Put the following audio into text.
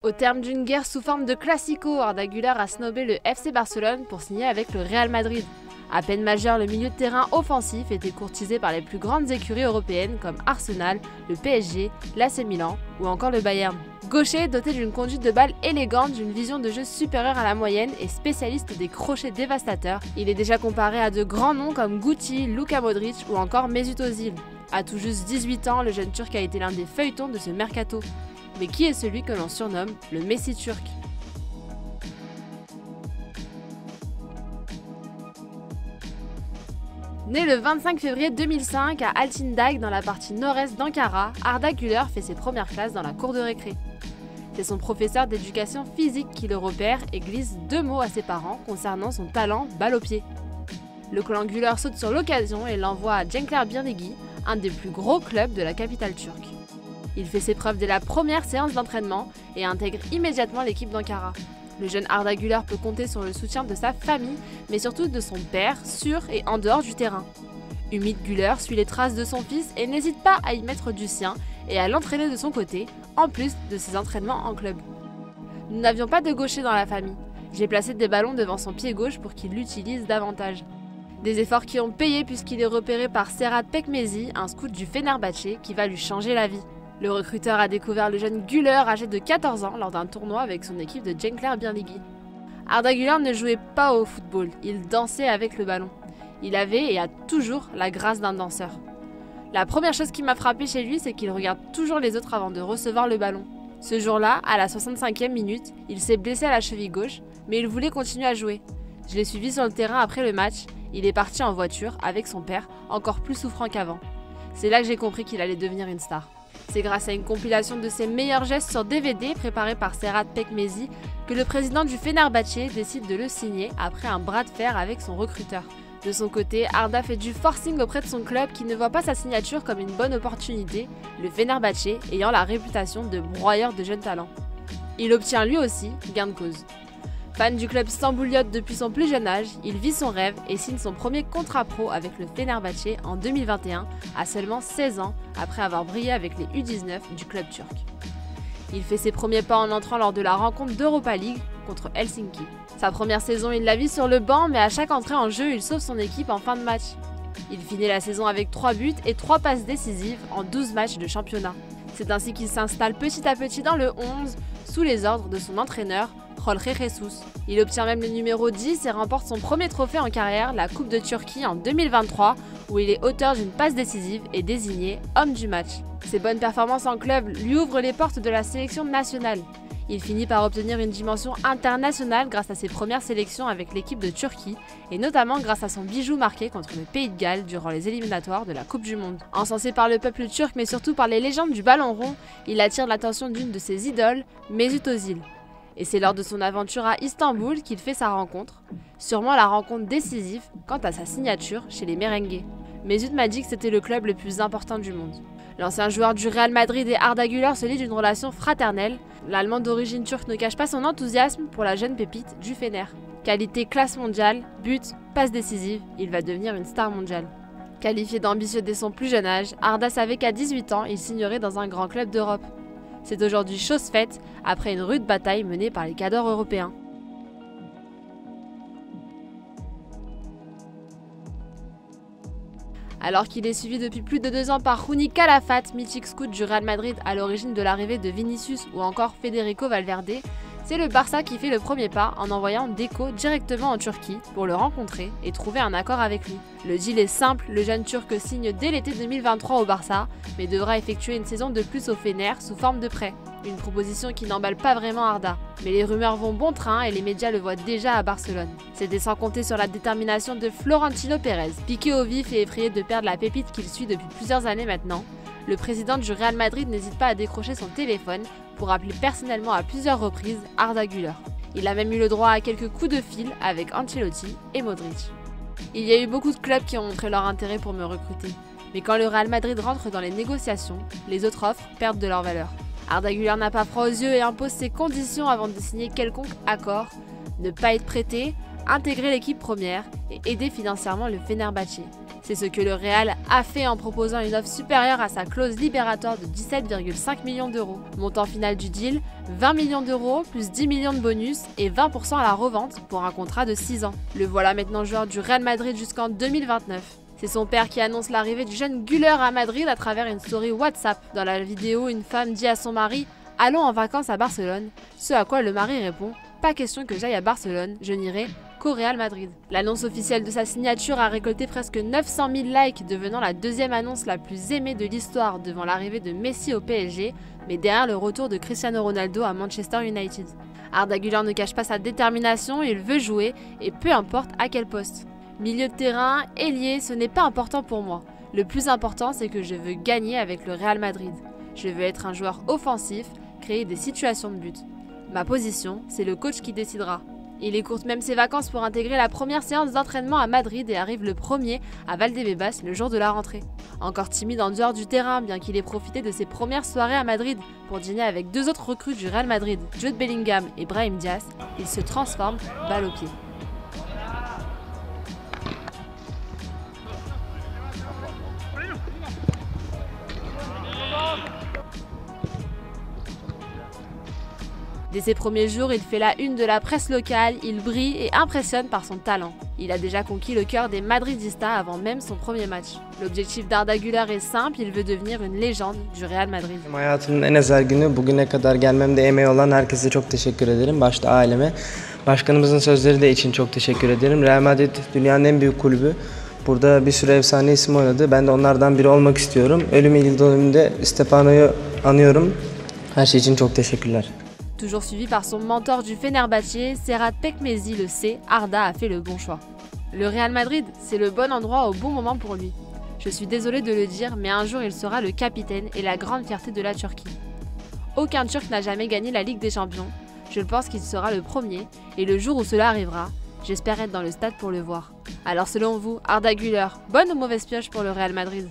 Au terme d'une guerre sous forme de classico, Arda Güler a snobé le FC Barcelone pour signer avec le Real Madrid. À peine majeur, le milieu de terrain offensif était courtisé par les plus grandes écuries européennes comme Arsenal, le PSG, l'AC Milan ou encore le Bayern. Gaucher, doté d'une conduite de balle élégante, d'une vision de jeu supérieure à la moyenne et spécialiste des crochets dévastateurs, il est déjà comparé à de grands noms comme Guti, Luka Modric ou encore Mesut Özil. À tout juste 18 ans, le jeune Turc a été l'un des feuilletons de ce mercato. Mais qui est celui que l'on surnomme le Messi turc? Né le 25 février 2005 à Altındağ dans la partie nord-est d'Ankara, Arda Güler fait ses premières classes dans la cour de récré. C'est son professeur d'éducation physique qui le repère et glisse 2 mots à ses parents concernant son talent balle au pied. Le clan Güler saute sur l'occasion et l'envoie à Gençlerbirliği, un des plus gros clubs de la capitale turque. Il fait ses preuves dès la première séance d'entraînement et intègre immédiatement l'équipe d'Ankara. Le jeune Arda Güler peut compter sur le soutien de sa famille, mais surtout de son père, sur et en dehors du terrain. Ümit Güler suit les traces de son fils et n'hésite pas à y mettre du sien et à l'entraîner de son côté, en plus de ses entraînements en club. Nous n'avions pas de gaucher dans la famille. J'ai placé des ballons devant son pied gauche pour qu'il l'utilise davantage. Des efforts qui ont payé puisqu'il est repéré par Serhat Pekmezi, un scout du Fenerbahçe qui va lui changer la vie. Le recruteur a découvert le jeune Güler âgé de 14 ans lors d'un tournoi avec son équipe de Gençlerbirliği. Arda Güler ne jouait pas au football, il dansait avec le ballon. Il avait et a toujours la grâce d'un danseur. La première chose qui m'a frappé chez lui, c'est qu'il regarde toujours les autres avant de recevoir le ballon. Ce jour-là, à la 65e minute, il s'est blessé à la cheville gauche, mais il voulait continuer à jouer. Je l'ai suivi sur le terrain après le match, il est parti en voiture avec son père, encore plus souffrant qu'avant. C'est là que j'ai compris qu'il allait devenir une star. C'est grâce à une compilation de ses meilleurs gestes sur DVD préparée par Serhat Pekmezi que le président du Fenerbahçe décide de le signer après un bras de fer avec son recruteur. De son côté, Arda fait du forcing auprès de son club qui ne voit pas sa signature comme une bonne opportunité, le Fenerbahçe ayant la réputation de broyeur de jeunes talents. Il obtient lui aussi gain de cause. Fan du club stambouliote depuis son plus jeune âge, il vit son rêve et signe son premier contrat pro avec le Fenerbahçe en 2021, à seulement 16 ans, après avoir brillé avec les U19 du club turc. Il fait ses premiers pas en entrant lors de la rencontre d'Europa League contre Helsinki. Sa première saison, il la vit sur le banc, mais à chaque entrée en jeu, il sauve son équipe en fin de match. Il finit la saison avec 3 buts et 3 passes décisives en 12 matchs de championnat. C'est ainsi qu'il s'installe petit à petit dans le 11, sous les ordres de son entraîneur, Jorge Jesus. Il obtient même le numéro 10 et remporte son premier trophée en carrière, la Coupe de Turquie en 2023, où il est auteur d'une passe décisive et désigné homme du match. Ses bonnes performances en club lui ouvrent les portes de la sélection nationale. Il finit par obtenir une dimension internationale grâce à ses premières sélections avec l'équipe de Turquie et notamment grâce à son bijou marqué contre le Pays de Galles durant les éliminatoires de la Coupe du Monde. Encensé par le peuple turc mais surtout par les légendes du ballon rond, il attire l'attention d'une de ses idoles, Mesut Özil. Et c'est lors de son aventure à Istanbul qu'il fait sa rencontre, sûrement la rencontre décisive quant à sa signature chez les Merengues. Mesut m'a dit que c'était le club le plus important du monde. L'ancien joueur du Real Madrid et Arda Güler se lie d'une relation fraternelle. L'Allemand d'origine turque ne cache pas son enthousiasme pour la jeune pépite du Fener. Qualité classe mondiale, but, passe décisive, il va devenir une star mondiale. Qualifié d'ambitieux dès son plus jeune âge, Arda savait qu'à 18 ans, il signerait dans un grand club d'Europe. C'est aujourd'hui chose faite après une rude bataille menée par les cadors européens. Alors qu'il est suivi depuis plus de 2 ans par Rouni Calafat, mythique scout du Real Madrid à l'origine de l'arrivée de Vinicius ou encore Federico Valverde, c'est le Barça qui fait le premier pas en envoyant Deco directement en Turquie pour le rencontrer et trouver un accord avec lui. Le deal est simple, le jeune Turc signe dès l'été 2023 au Barça, mais devra effectuer une saison de plus au Fener sous forme de prêt. Une proposition qui n'emballe pas vraiment Arda. Mais les rumeurs vont bon train et les médias le voient déjà à Barcelone. C'était sans compter sur la détermination de Florentino Pérez, piqué au vif et effrayé de perdre la pépite qu'il suit depuis plusieurs années maintenant. Le président du Real Madrid n'hésite pas à décrocher son téléphone pour appeler personnellement à plusieurs reprises Arda Güler. Il a même eu le droit à quelques coups de fil avec Ancelotti et Modric. Il y a eu beaucoup de clubs qui ont montré leur intérêt pour me recruter. Mais quand le Real Madrid rentre dans les négociations, les autres offres perdent de leur valeur. Arda Güler n'a pas froid aux yeux et impose ses conditions avant de signer quelconque accord, ne pas être prêté, intégrer l'équipe première et aider financièrement le Fenerbahçe. C'est ce que le Real a fait en proposant une offre supérieure à sa clause libératoire de 17,5 millions d'euros. Montant final du deal, 20 millions d'euros plus 10 millions de bonus et 20% à la revente pour un contrat de 6 ans. Le voilà maintenant joueur du Real Madrid jusqu'en 2029. C'est son père qui annonce l'arrivée du jeune Güler à Madrid à travers une story WhatsApp. Dans la vidéo, une femme dit à son mari « Allons en vacances à Barcelone », ce à quoi le mari répond « Pas question que j'aille à Barcelone, je n'irai qu'au Real Madrid ». L'annonce officielle de sa signature a récolté presque 900 000 likes, devenant la deuxième annonce la plus aimée de l'histoire devant l'arrivée de Messi au PSG, mais derrière le retour de Cristiano Ronaldo à Manchester United. Arda Güler ne cache pas sa détermination, il veut jouer, et peu importe à quel poste. Milieu de terrain, ailier, ce n'est pas important pour moi. Le plus important, c'est que je veux gagner avec le Real Madrid. Je veux être un joueur offensif, créer des situations de but. Ma position, c'est le coach qui décidera. Il écourte même ses vacances pour intégrer la première séance d'entraînement à Madrid et arrive le premier à Valdebebas le jour de la rentrée. Encore timide en dehors du terrain, bien qu'il ait profité de ses premières soirées à Madrid pour dîner avec deux autres recrues du Real Madrid, Jude Bellingham et Brahim Diaz, il se transforme balle au pied. Dès ses premiers jours, il fait la une de la presse locale, il brille et impressionne par son talent. Il a déjà conquis le cœur des Madridistas avant même son premier match. L'objectif d'Arda Güler est simple, il veut devenir une légende du Real Madrid. Hayatımın en özel günü, bugüne kadar gelmemde emeği olan herkese çok teşekkür ederim. Başta aileme, başkanımızın sözleri de için çok teşekkür ederim. Real Madrid dünyanın en büyük kulübü. Burada bir sürü efsane isim oynadı. Ben de onlardan biri olmak istiyorum. Ölüm yıl dönümünde Stefano'yu anıyorum. Her şey için çok teşekkürler. Toujours suivi par son mentor du Fenerbahçe, Serhat Pekmezi le sait, Arda a fait le bon choix. Le Real Madrid, c'est le bon endroit au bon moment pour lui. Je suis désolé de le dire, mais un jour il sera le capitaine et la grande fierté de la Turquie. Aucun Turc n'a jamais gagné la Ligue des Champions. Je pense qu'il sera le premier, et le jour où cela arrivera, j'espère être dans le stade pour le voir. Alors selon vous, Arda Güler, bonne ou mauvaise pioche pour le Real Madrid ?